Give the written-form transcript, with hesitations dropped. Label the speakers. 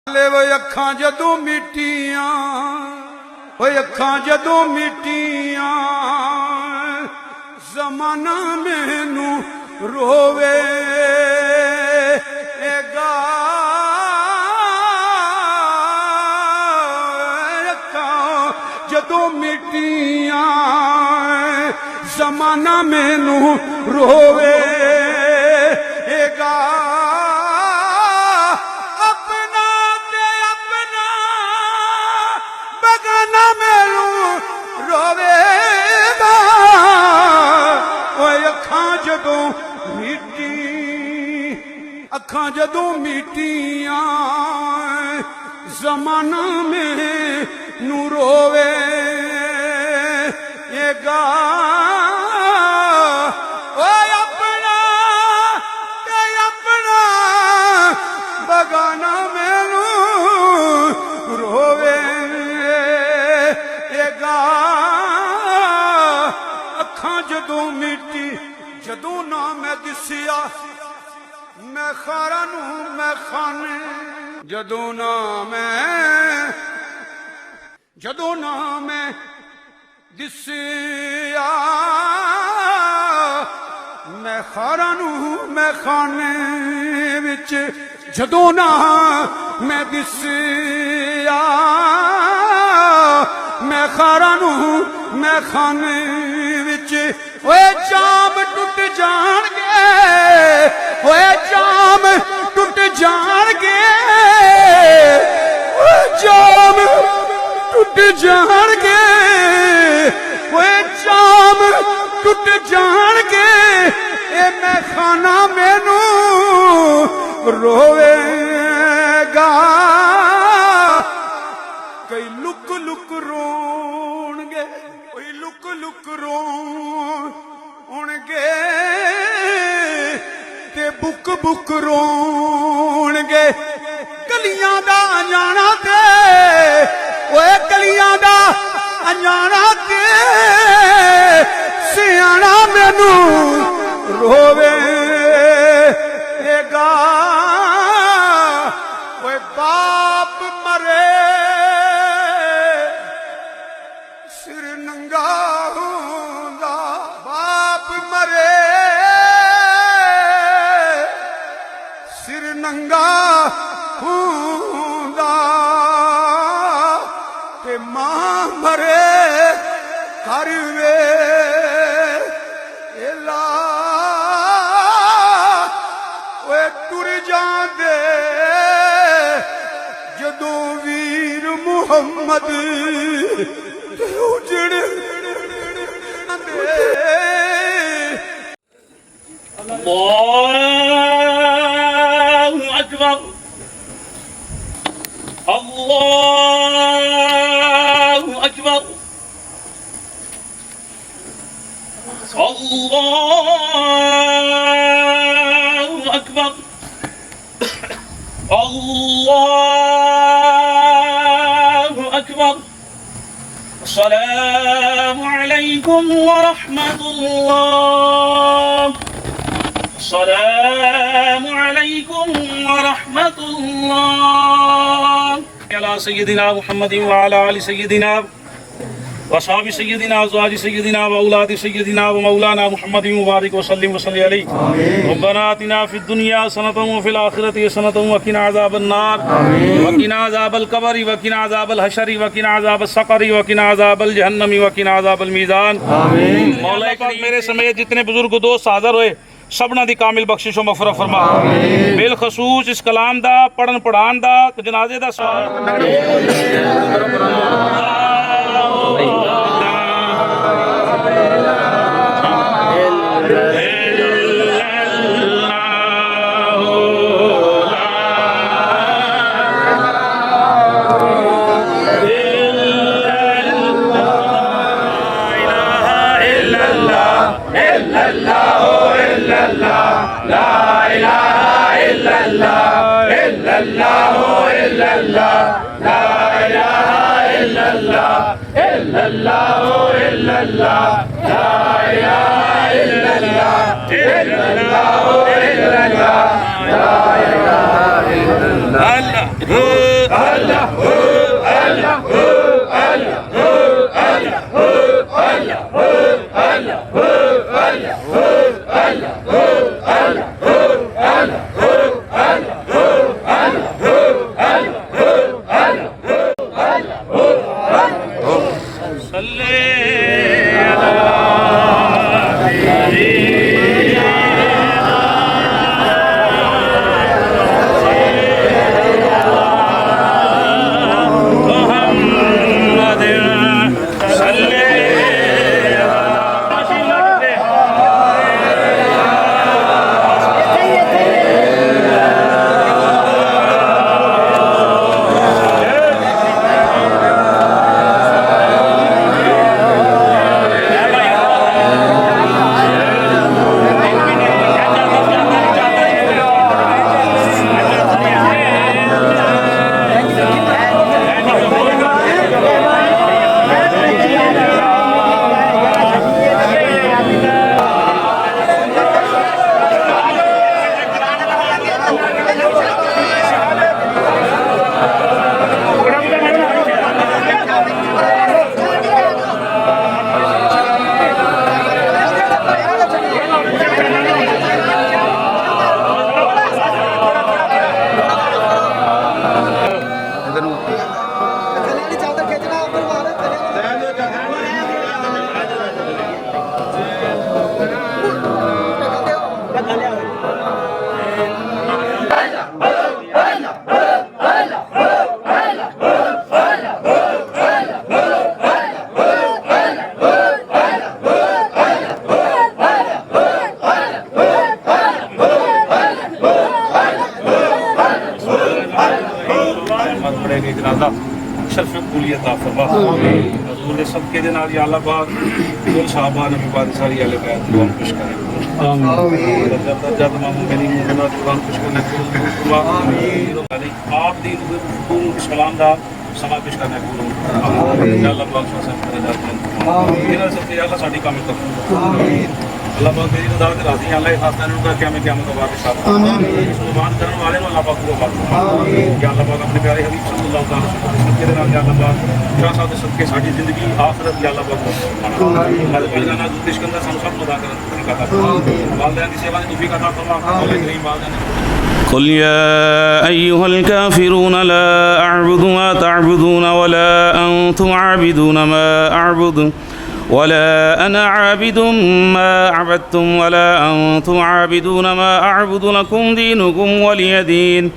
Speaker 1: वो अखां जदों मिट्टियां, वो अखां जदों मिट्टियां, ज़माना मैनू रोवेगा। अखां जदों मिट्टियां, ज़माना मैनू रोवेगा। अखां जदों मिट्टियां, ज़माना मैनू रोवेगा। अपना ते अपना बगाना मैनू रोवेगा। अखां जदों मिट्टी, जदों ना मैं दिसिया मैं खारा नू मैं खाने, जदों ना मैं दिसिया मैं खारा नू मैं खाने विच, जदों ना मैं दिसिया मैं खारा नू मैं खाने विच। ओए जाम टुट जाणगे, ओए जाम टुट जाणगे, ओए जाम टुट जाणगे, ओए जाम टुट जाणगे। ए मैं खाना मैनू रोवेगा। कई लुक लुक रोणगे, कोई लुक लुक रोणगे, ते बुक बुक रोणगे। कलियां दा अजाना ते, ओए कलियां दा अजाना ते, सियाना मैनू रोवेगा। ओए बाप मरे सिर नंगा होंदा, बाप मरे सिर नंगा होंदा, ते मां मरे घर वेला। ओए टुर जांदे जदों वीर मुहम्मद उजड़
Speaker 2: अल्लाहु अकबर, अल्लाहु अकबर, अल्लाहु अकबर, अल्लाहु अकबर। अस्सलामु अलैकुम व रहमतुल्लाह, अस्सलामु अलैकुम व रहमतुल्लाह। अला सय्यदिना मुहम्मदिन व अला आलि सय्यदिना व असहाबि सय्यदिना व अज़वाजि सय्यदिना व औलादि सय्यदिना व मौलाना मुहम्मदिन मुबारक व सल्लिम व सल्लि अलैहि। रब्बना आतिना फिद दुनिया हसनतन व फिल आखिरति हसनतन व क़िना अज़ाबन नार व क़िना अज़ाबल क़ब्रि व क़िना अज़ाबल हशरि व क़िना अज़ाबस सक़रि व क़िना अज़ाबल जहन्नमि व क़िना अज़ाबल मीज़ान। मौला पाक मेरे समेत जितने बुजुर्ग दोस्त हाज़र होए सबना दी कामिल बख्शिश मगफरत फरमा। बिलखसूस इस कलाम दा पढ़न पढ़ान दा जनाजे दा Allah रहमत पड़ेगी जनाजा शर्फ कबूलियत अता फरमा हजूर दे सदके दे नाल या अल्लाह पाक कुल साहबा नबी पाक सारी अहले बैत दुआ खुश करे आमीन जब मामू मेरी मुन्ना दुआ खुश करने को आमीन आप दी इस कलाम दा समा पेश करने को आमीन या अल्लाह पाक सब करे आमीन इन्हां सब ते अल्लाह साडी काम कर आमीन अल्लाह पाक तेरी रज़ा ते राज़ी अल्लाह के खास ने का क़यामत के बाद साथ आमीन सुभान करने वाले नु अल्लाह पाक को बात आमीन या अल्लाह पाक अपने प्यारे हबीब सल्लल्लाहु अलैहि वसल्लम के नाम या अल्लाह पाक शाह साहब दे सदके साडी जिंदगी आखिरत या अल्लाह पाक आमीन हमारे बलिदान दुख सिकंदर हम सब अदा करन तौफीक अता फरमा वालिदैन की सेवा की तौफीक अता फरमा मौला करीम वालिदैन
Speaker 3: قل يا أيها الكافرون لا أعبد ما تعبدون ولا أنتم عابدون ما أعبد ولا أنا عابد ما عبدتم ولا أنتم عابدون ما أعبد لكم دينكم ولي دين